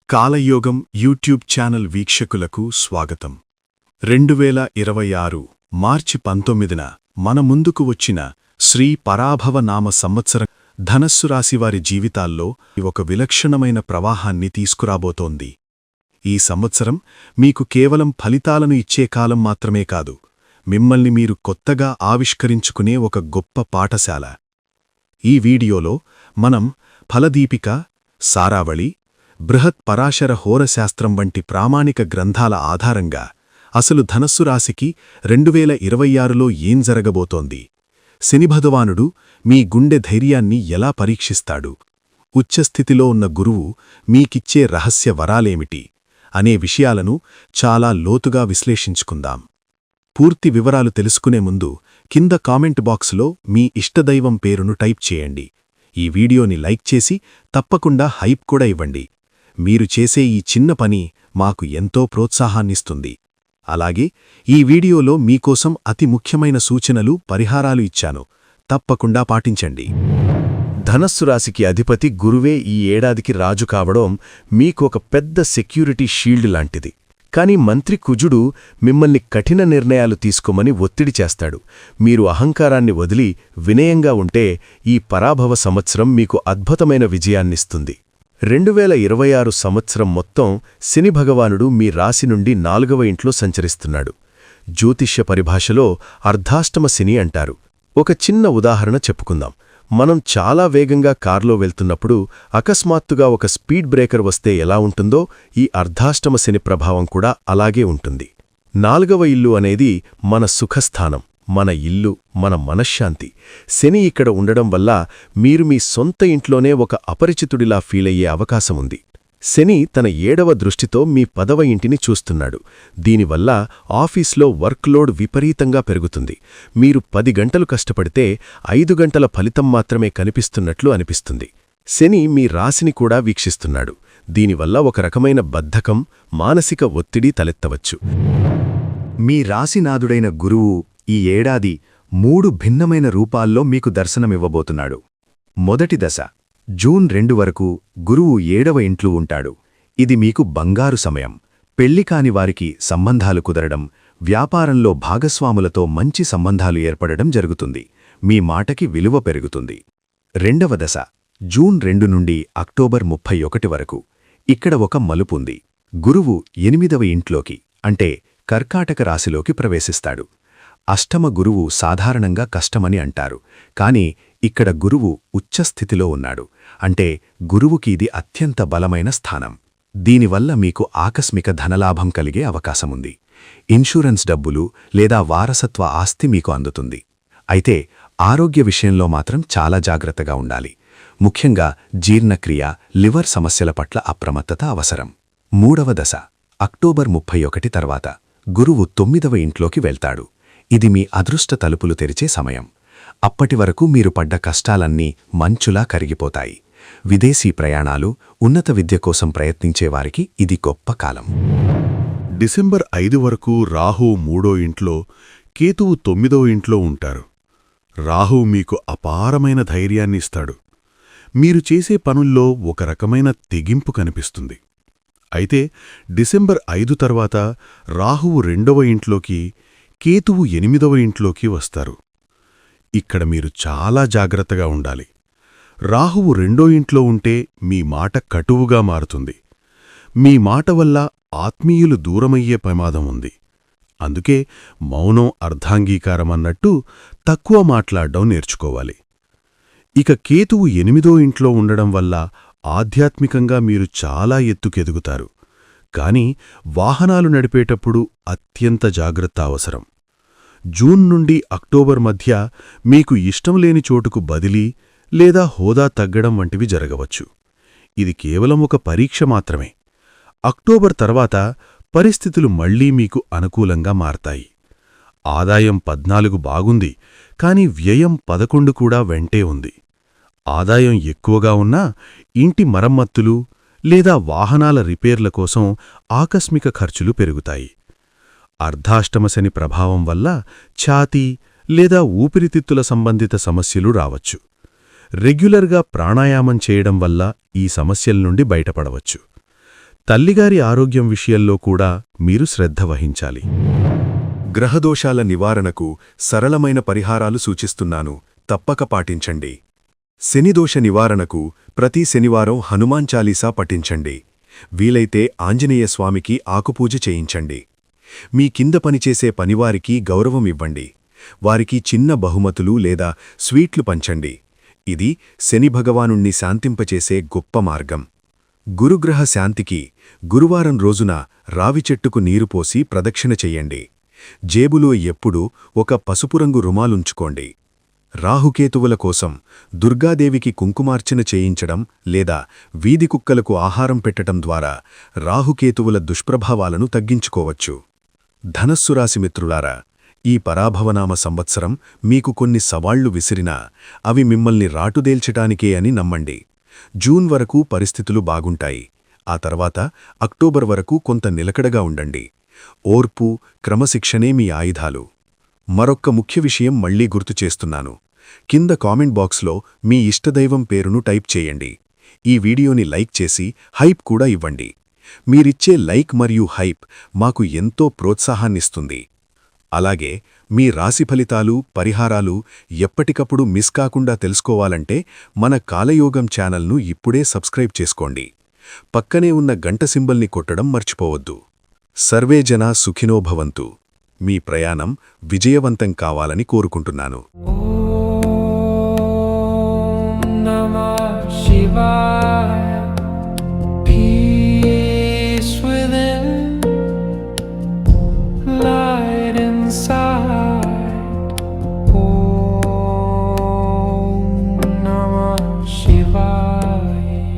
కాలయోగం YouTube channel వీక్షకులకు స్వాగతం. 2026 మార్చి 19న మన ముందుకు వచ్చిన శ్రీ పరాభవ నామ సంవత్సరం ధనస్సు రాశివారి జీవితాల్లో ఒక విలక్షణమైన ప్రవాహాన్ని తీసుకురాబోతోంది. ఈ సంవత్సరం మీకు కేవలం ఫలితాలను ఇచ్చే కాలం మాత్రమే కాదు, మిమ్మల్ని మీరు కొత్తగా ఆవిష్కరించుకునే ఒక గొప్ప పాఠశాల. ఈ వీడియోలో మనం ఫలదీపిక, సారావళి, బృహత్ పరాశర హోరశాస్త్రం వంటి ప్రామాణిక గ్రంథాల ఆధారంగా అసలు ధనస్సు రాశికి 2026లో ఏం జరగబోతోంది, శనిభగవానుడు మీ గుండె ధైర్యాన్ని ఎలా పరీక్షిస్తాడు, ఉచ్చస్థితిలో ఉన్న గురువు మీకిచ్చే రహస్య వరాలేమిటి అనే విషయాలను చాలా లోతుగా విశ్లేషించుకుందాం. పూర్తి వివరాలు తెలుసుకునే ముందు కింద కామెంట్ బాక్సులో మీ ఇష్టదైవం పేరును టైప్ చేయండి. ఈ వీడియోని లైక్ చేసి తప్పకుండా హైప్ కూడా ఇవ్వండి. మీరు చేసే ఈ చిన్న పని మాకు ఎంతో ప్రోత్సాహాన్నిస్తుంది. అలాగే ఈ వీడియోలో మీకోసం అతి ముఖ్యమైన సూచనలు, పరిహారాలు ఇచ్చాను, తప్పకుండా పాటించండి. ధనస్సు రాశికి అధిపతి గురువే ఈ ఏడాదికి రాజు కావడం మీకు ఒక పెద్ద సెక్యూరిటీ షీల్డ్ లాంటిది. కాని మంత్రి కుజుడు మిమ్మల్ని కఠిన నిర్ణయాలు తీసుకోమని ఒత్తిడి చేస్తాడు. మీరు అహంకారాన్ని వదిలి వినయంగా ఉంటే ఈ పరాభవ సంవత్సరం మీకు అద్భుతమైన విజయాన్నిస్తుంది. 2026 సంవత్సరం మొత్తం శని భగవానుడు మీ రాశి నుండి 4వ ఇంట్లో సంచరిస్తున్నాడు. జ్యోతిష్య పరిభాషలో అర్ధాష్టమ శని అంటారు. ఒక చిన్న ఉదాహరణ చెప్పుకుందాం. మనం చాలా వేగంగా కార్లో వెళ్తున్నప్పుడు అకస్మాత్తుగా ఒక స్పీడ్ బ్రేకర్ వస్తే ఎలా ఉంటుందో ఈ అర్ధాష్టమ శని ప్రభావం కూడా అలాగే ఉంటుంది. 4వ ఇల్లు అనేది మన సుఖస్థానం, మన ఇల్లు, మన మనశ్శాంతి. శని ఇక్కడ ఉండడం వల్ల మీరు మీ సొంత ఇంట్లోనే ఒక అపరిచితుడిలా ఫీలయ్యే అవకాశముంది. శని తన 7వ దృష్టితో మీ 10వ ఇంటిని చూస్తున్నాడు. దీనివల్ల ఆఫీస్లో వర్క్లోడ్ విపరీతంగా పెరుగుతుంది. మీరు 10 గంటలు కష్టపడితే 5 గంటల ఫలితం మాత్రమే కనిపిస్తున్నట్లు అనిపిస్తుంది. శని మీ రాశిని కూడా వీక్షిస్తున్నాడు. దీనివల్ల ఒక రకమైన బద్ధకం, మానసిక ఒత్తిడి తలెత్తవచ్చు. మీ రాశినాథుడైన గురువు ఈ ఏడాది 3 భిన్నమైన రూపాల్లో మీకు దర్శనమివ్వబోతున్నాడు. మొదటి దశ జూన్ 2 వరకు గురువు 7వ ఇంట్లో ఉంటాడు. ఇది మీకు బంగారు సమయం. పెళ్లికాని వారికి సంబంధాలు కుదరడం, వ్యాపారంలో భాగస్వాములతో మంచి సంబంధాలు ఏర్పడడం జరుగుతుంది. మీ మాటకి విలువ పెరుగుతుంది. రెండవ దశ జూన్ 2 నుండి అక్టోబర్ 31 వరకు. ఇక్కడ ఒక మలుపుంది. గురువు 8వ ఇంట్లోకి, అంటే కర్కాటక రాశిలోకి ప్రవేశిస్తాడు. అష్టమ గురువు సాధారణంగా కష్టమని అంటారు, కాని ఇక్కడ గురువు ఉచ్చస్థితిలో ఉన్నాడు. అంటే గురువుకి ఇది అత్యంత బలమైన స్థానం. దీనివల్ల మీకు ఆకస్మిక ధనలాభం కలిగే అవకాశముంది. ఇన్సూరెన్స్ డబ్బులు లేదా వారసత్వ ఆస్తి మీకు అందుతుంది. అయితే ఆరోగ్య విషయంలో మాత్రం చాలా జాగ్రత్తగా ఉండాలి. ముఖ్యంగా జీర్ణక్రియ, లివర్ సమస్యల పట్ల అప్రమత్తత అవసరం. మూడవ దశ అక్టోబర్ 31 తర్వాత గురువు 9వ ఇంట్లోకి వెళ్తాడు. ఇది మీ అదృష్ట తలుపులు తెరిచే సమయం. అప్పటి వరకు మీరు పడ్డ కష్టాలన్నీ మంచులా కరిగిపోతాయి. విదేశీ ప్రయాణాలు, ఉన్నత విద్య కోసం ప్రయత్నించేవారికి ఇది గొప్ప కాలం. డిసెంబర్ 5 వరకు రాహువు 3వ ఇంట్లో, కేతువు 9వ ఇంట్లో ఉంటారు. రాహువు మీకు అపారమైన ధైర్యాన్ని ఇస్తాడు. మీరు చేసే పనుల్లో ఒక రకమైన తెగింపు కనిపిస్తుంది. అయితే డిసెంబర్ 5 తర్వాత రాహువు 2వ ఇంట్లోకి, కేతువు 8వ ఇంట్లోకి వస్తారు. ఇక్కడ మీరు చాలా జాగ్రత్తగా ఉండాలి. రాహువు 2వ ఇంట్లో ఉంటే మీ మాట కటువుగా మారుతుంది. మీ మాట వల్ల ఆత్మీయులు దూరమయ్యే ప్రమాదం ఉంది. అందుకే మౌనం అర్ధాంగీకారమన్నట్టు తక్కువ మాట్లాడడం నేర్చుకోవాలి. ఇక కేతువు 8వ ఇంట్లో ఉండడం వల్ల ఆధ్యాత్మికంగా మీరు చాలా ఎత్తుకెదుగుతారు. కాని వాహనాలు నడిపేటప్పుడు అత్యంత జాగ్రత్త అవసరం. జూన్ నుండి అక్టోబర్ మధ్య మీకు ఇష్టం లేని చోటుకు బదిలీ లేదా హోదా తగ్గడం వంటివి జరగవచ్చు. ఇది కేవలం ఒక పరీక్ష మాత్రమే. అక్టోబర్ తర్వాత పరిస్థితులు మళ్లీ మీకు అనుకూలంగా మారతాయి. ఆదాయం 14 బాగుంది, కాని వ్యయం 11 కూడా వెంటే ఉంది. ఆదాయం ఎక్కువగా ఉన్నా ఇంటి మరమ్మత్తులు లేదా వాహనాల రిపేర్ల కోసం ఆకస్మిక ఖర్చులు పెరుగుతాయి. అర్ధాష్టమశని ప్రభావం వల్ల ఛాతీ లేదా ఊపిరితిత్తుల సంబంధిత సమస్యలు రావచ్చు. రెగ్యులర్గా ప్రాణాయామం చేయడం వల్ల ఈ సమస్యల నుండి బయటపడవచ్చు. తల్లిగారి ఆరోగ్యం విషయంలో కూడా మీరు శ్రద్ధ వహించాలి. గ్రహదోషాల నివారణకు సరళమైన పరిహారాలు సూచిస్తున్నాను, తప్పక పాటించండి. శనిదోష నివారణకు ప్రతి శనివారం హనుమాన్ చాలీసా పఠించండి. వీలైతే ఆంజనేయస్వామికి ఆకుపూజ చేయించండి. మీ కింద పనిచేసే పనివారికి గౌరవం ఇవ్వండి. వారికి చిన్న బహుమతులు లేదా స్వీట్లు పంచండి. ఇది శని భగవానుణ్ణి శాంతింపచేసే గొప్ప మార్గం. గురుగ్రహ శాంతికి గురువారం రోజున రావి చెట్టుకు నీరు పోసి ప్రదక్షిణ చెయ్యండి. జేబులో ఎప్పుడూ ఒక పసుపురంగు రుమాలుంచుకోండి. రాహుకేతువుల కోసం దుర్గాదేవికి కుంకుమార్చన చేయించడం లేదా వీధి కుక్కలకు ఆహారం పెట్టడం ద్వారా రాహుకేతువుల దుష్ప్రభావాలను తగ్గించుకోవచ్చు. ధనస్సు రాశి మిత్రులారా, ఈ పరాభవనామ సంవత్సరం మీకు కొన్ని సవాళ్లు విసిరినా అవి మిమ్మల్ని రాటుదేల్చటానికే అని నమ్మండి. జూన్ వరకు పరిస్థితులు బాగుంటాయి. ఆ తర్వాత అక్టోబర్ వరకు కొంత నిలకడగా ఉండండి. ఓర్పు, క్రమశిక్షణే మీ ఆయుధాలు. మరొక్క ముఖ్య విషయం మళ్లీ గుర్తు చేస్తున్నాను. కింద కామెంట్ బాక్స్లో మీ ఇష్టదైవం పేరును టైప్ చేయండి. ఈ వీడియోని లైక్ చేసి హైప్ కూడా ఇవ్వండి. మీరిచ్చే లైక్ మరియు హైప్ మాకు ఎంతో ప్రోత్సాహాన్నిస్తుంది. అలాగే మీ రాశి ఫలితాలు, పరిహారాలు ఎప్పటికప్పుడు మిస్ కాకుండా తెలుసుకోవాలంటే మన కాలయోగం ఛానల్ను ఇప్పుడే సబ్స్క్రైబ్ చేసుకోండి. పక్కనే ఉన్న గంట సింబల్ని కొట్టడం మర్చిపోవద్దు. సర్వే జనా సుఖినో భవంతు. మీ ప్రయాణం విజయవంతం కావాలని కోరుకుంటున్నాను. ఓం నమః శివాయ.